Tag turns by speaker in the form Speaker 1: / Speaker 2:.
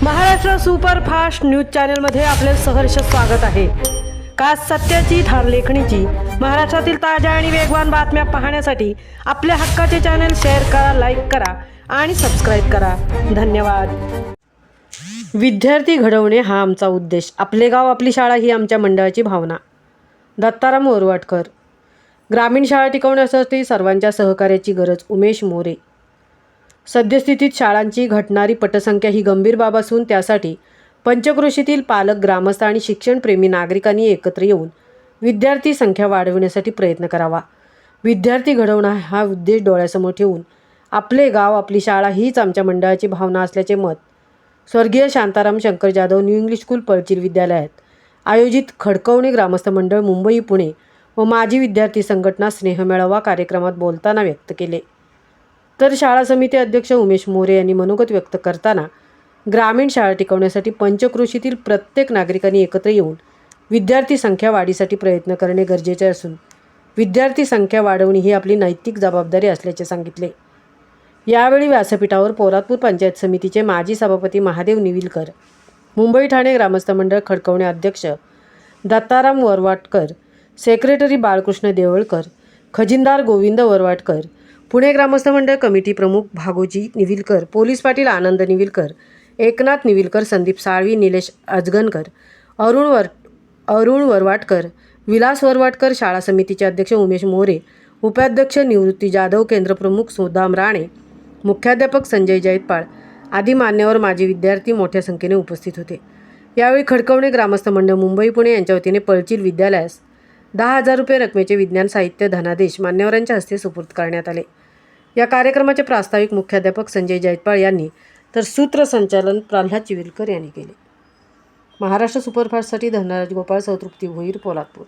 Speaker 1: Maharashtra superfast news चॅनलमध्ये आपले सहर्ष स्वागत आहे। खास सत्याची थार लेखणीची महाराष्ट्रातील ताज्या आणि वेगवान बातम्या पाहण्यासाठी आपल्या हक्काचे चॅनल शेअर करा, लाईक करा आणि सबस्क्राईब करा। धन्यवाद। विद्यार्थी घडवणे हा आमचा उद्देश, आपले गाव आपली शाळा ही आमच्या मंडळाची भावना। दत्ताराम वरवाडकर। ग्रामीण शाळा टिकवण्यासाठी सर्वांच्या सहकार्याची गरज, उमेश मोरे। सद्यस्थितीत शाळांची घटणारी पटसंख्या ही गंभीर बाब असून त्यासाठी पंचक्रोशीतील पालक, ग्रामस्थ आणि शिक्षणप्रेमी नागरिकांनी एकत्र येऊन विद्यार्थी संख्या वाढविण्यासाठी प्रयत्न करावा। विद्यार्थी घडवणं हा उद्देश डोळ्यासमोर ठेवून आपले गाव आपली शाळा हीच आमच्या मंडळाची भावना असल्याचे मत स्वर्गीय Shantaram Shankar Jadhav new English school Palchir विद्यालयात आयोजित खडकवणे ग्रामस्थ मंडळ मुंबई पुणे व माजी विद्यार्थी संघटना स्नेहमेळावा कार्यक्रमात बोलताना व्यक्त केले। तर शाळा समिती अध्यक्ष उमेश मोरे यांनी मनोगत व्यक्त करताना ग्रामीण शाळा टिकवण्यासाठी पंचक्रोशीतील प्रत्येक नागरिकांनी एकत्र येऊन विद्यार्थी संख्या वाढीसाठी प्रयत्न करणे गरजेचे असून विद्यार्थी संख्या वाढवणे ही आपली नैतिक जबाबदारी असल्याचे सांगितले। यावेळी व्यासपीठावर पोलादपूर पंचायत समितीचे माजी सभापती महादेव निविलकर, मुंबई ठाणे ग्रामस्थ मंडळ खडकवणे अध्यक्ष दत्ताराम वरवाडकर, सेक्रेटरी बाळकृष्ण देवळकर, खजिनदार गोविंद वरवाडकर, पुणे ग्रामस्थ मंडळ कमिटी प्रमुख भागोजी निविलकर, पोलीस पाटील आनंद निविलकर, एकनाथ निविलकर, संदीप साळवी, निलेश अजगणकर, अरुण वरवाडकर, विलास वरवाडकर, शाळा समितीचे अध्यक्ष उमेश मोरे, उपाध्यक्ष निवृत्ती जाधव, केंद्रप्रमुख सुदाम राणे, मुख्याध्यापक संजय जैतपाळ आदी मान्यवर माजी विद्यार्थी मोठ्या संख्येने उपस्थित होते। यावेळी खडकवणे ग्रामस्थ मंडळ मुंबई पुणे यांच्या वतीने पळचीर विद्यालयास 10,000 रुपये रकमेचे विज्ञान साहित्य धनादेश मान्यवरांच्या हस्ते सुपूर्द करण्यात आले। या कार्यक्रमाचे प्रास्ताविक मुख्याध्यापक संजय जैतपाळ यांनी तर सूत्रसंचालन प्रल्हाद चिविलकर यांनी केले। महाराष्ट्र सुपरफास्टसाठी धनराज गोपाळ, सौतृप्ती भोईर, पोलादपूर।